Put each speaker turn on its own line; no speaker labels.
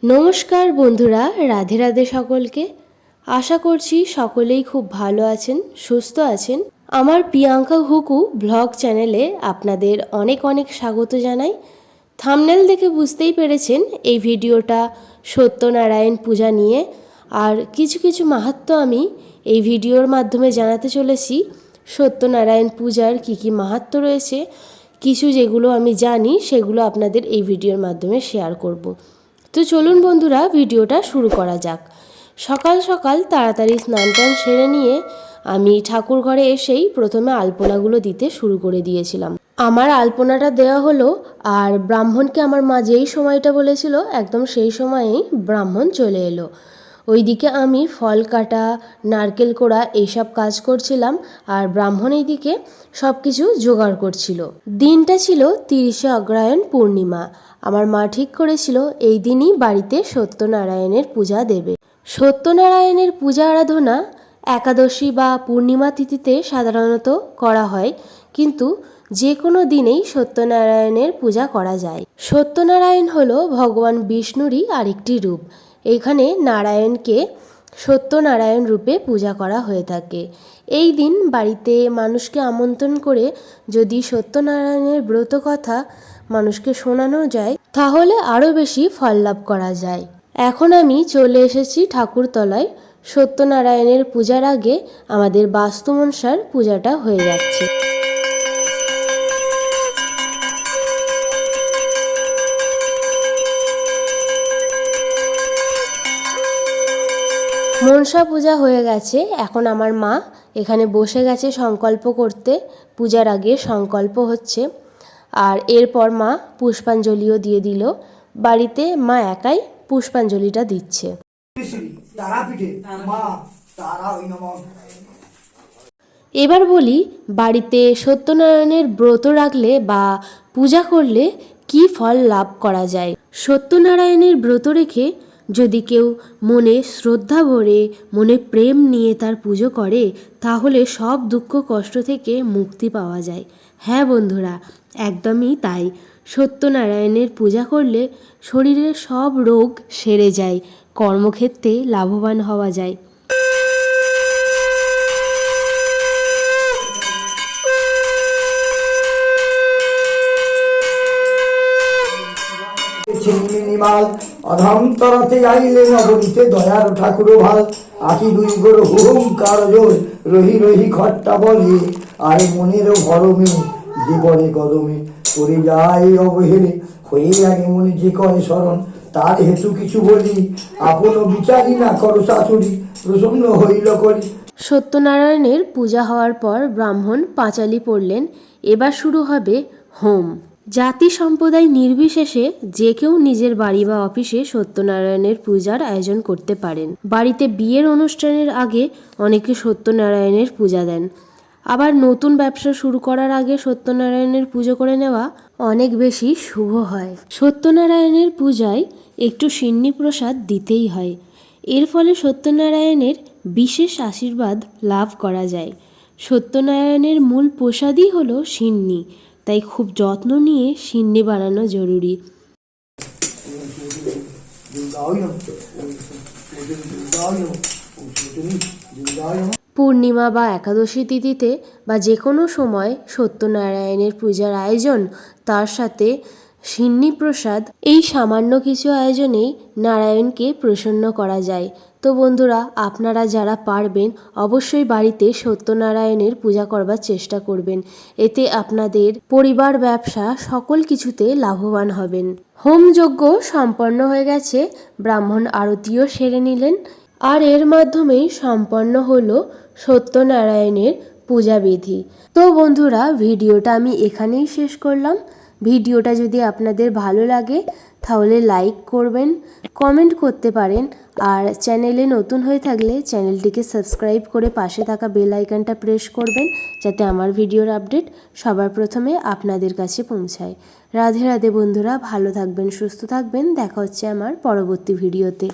নমস্কার বন্ধুরা, রাধে রাধে সকলকে। আশা করছি সকলেই খুব ভালো আছেন, সুস্থ আছেন। আমার প্রিয়াঙ্কা হুকু ব্লগ চ্যানেলে আপনাদের অনেক অনেক স্বাগত জানাই। থাম্বনেল দেখে বুঝতেই পেরেছেন এই ভিডিওটা সত্যনারায়ণ পূজা নিয়ে, আর কিছু কিছু মাহাত্ম্য আমি এই ভিডিওর মাধ্যমে জানাতে চলেছি। সত্যনারায়ণ পূজার কি কি মাহাত্ম্য রয়েছে, কিছু যেগুলো আমি জানি সেগুলো আপনাদের এই ভিডিওর মাধ্যমে শেয়ার করব। তো চলুন বন্ধুরা, ভিডিওটা শুরু করা যাক। সকাল সকাল তাড়াতাড়ি স্নান টান সেরে নিয়ে আমি ঠাকুর ঘরে এসেই প্রথমে আলপনাগুলো দিতে শুরু করে দিয়েছিলাম। আমার আলপনাটা দেওয়া হলো, আর ব্রাহ্মণকে আমার মা যেই সময়টা বলেছিল একদম সেই সময়েই ব্রাহ্মণ চলে এলো। ওইদিকে আমি ফল কাটা, নারকেল কোড়া এইসব কাজ করছিলাম, আর ব্রাহ্মণ এইদিকে সব কিছু জোগাড় করছিল। দিনটা ছিল 30শে অগ্রহায়ণ পূর্ণিমা। আমার মা ঠিক করেছিল এই দিনই বাড়িতে সত্যনারায়ণের পূজা দেবে। সত্যনারায়ণের পূজা আরাধনা একাদশী বা পূর্ণিমা তিথিতে সাধারণত করা হয়, কিন্তু যে কোনো দিনেই সত্যনারায়ণের পূজা করা যায়। সত্যনারায়ণ হলো ভগবান বিষ্ণুরই আরেকটি রূপ। এখানে নারায়ণকে সত্যনারায়ণ রূপে পূজা করা হয়ে থাকে। এই দিন বাড়িতে মানুষকে আমন্ত্রণ করে যদি সত্যনারায়ণের ব্রত কথা মানুষকে শোনানো যায়, তাহলে আরও বেশি ফল লাভ করা যায়। এখন আমি চলে এসেছি ঠাকুরতলায়। সত্যনারায়ণের পূজার আগে আমাদের বাস্তু মনসার পূজাটা হয়ে যাচ্ছে। মনসা পূজা হয়ে গেছে। এখন আমার মা এখানে বসে গেছে সংকল্প করতে। পূজার আগে সংকল্প হচ্ছে, আর এরপর মা পুষ্পাঞ্জলিও দিয়ে দিল। বাড়িতে মা একাই পুষ্পাঞ্জলিটা দিচ্ছে। এবার বলি, বাড়িতে সত্যনারায়ণের ব্রত রাখলে বা পূজা করলে কি ফল লাভ করা যায়। সত্যনারায়ণের ব্রত রেখে যদি কেউ মনে শ্রদ্ধা ভরে, মনে প্রেম নিয়ে তার পুজো করে, তাহলে সব দুঃখ কষ্ট থেকে মুক্তি পাওয়া যায়। হ্যাঁ বন্ধুরা, একদমই তাই। সত্যনারায়ণের পূজা করলে শরীরের সব রোগ সেরে যায়, কর্মক্ষেত্রে লাভবান হওয়া যায়।
অধমতরতে যাইলে নবনীতে দয়ার ঠাকুর ভাল আকি দুই গোর হুঙ্কার জোর রহি রহি খট্টা বলে আয় মনের ভরমে জীবনে কদমে করে যায় অবহেলে হয়ে আগে মনে যে করে স্মরণ তার হেতু কিছু বলি আপন বিচারি না করো শাশুড়ি প্রসন্ন হইল করি।
সত্যনারায়ণের পূজা হওয়ার পর ব্রাহ্মণ পাঁচালি পড়লেন। এবার শুরু হবে হোম। জাতি সম্প্রদায় নির্বিশেষে যে কেউ নিজের বাড়ি বা অফিসে সত্যনারায়ণের পূজার আয়োজন করতে পারেন। বাড়িতে বিয়ের অনুষ্ঠানের আগে অনেকে সত্যনারায়ণের পূজা দেন। আবার নতুন ব্যবসা শুরু করার আগে সত্যনারায়ণের পুজো করে নেওয়া অনেক বেশি শুভ হয়। সত্যনারায়ণের পূজায় একটু সিন্নি প্রসাদ দিতেই হয়। এর ফলে সত্যনারায়ণের বিশেষ আশীর্বাদ লাভ করা যায়। সত্যনারায়ণের মূল প্রসাদই হলো সিন্নি, তাই খুব যত্ন নিয়ে সিন্নি বানানো জরুরি। পূর্ণিমা বা একাদশী তিথিতে বা যে কোনো সময় সত্যনারায়ণের পূজার আয়োজন, তার সাথে সিন্নি প্রসাদ, এই সামান্য কিছু আয়োজনেই নারায়ণকে প্রসন্ন করা যায়। তো বন্ধুরা, আপনারা যারা পারবেন অবশ্যই বাড়িতে সত্যনারায়ণের পূজা করবার চেষ্টা করবেন। এতে আপনাদের পরিবার, ব্যবসা সকল কিছুতে লাভবান হবেন। হোম যজ্ঞ সম্পন্ন হয়ে গেছে, ব্রাহ্মণ আরতিও সেরে নিলেন, আর এর মাধ্যমেই সম্পন্ন হলো সত্যনারায়ণের পূজাবিধি। তো বন্ধুরা, ভিডিওটা আমি এখানেই শেষ করলাম। ভিডিওটা যদি আপনাদের ভালো লাগে তাহলে লাইক করবেন, কমেন্ট করতে পারেন, আর চ্যানেলে নতুন হয়ে থাকলে চ্যানেলটিকে সাবস্ক্রাইব করে পাশে থাকা বেল আইকনটা প্রেস করবেন, যাতে আমার ভিডিওর আপডেট সবার প্রথমে আপনাদের কাছে পৌঁছায়। রাধে রাধে বন্ধুরা, ভালো থাকবেন, সুস্থ থাকবেন। দেখা হচ্ছে আমার পরবর্তী ভিডিওতে।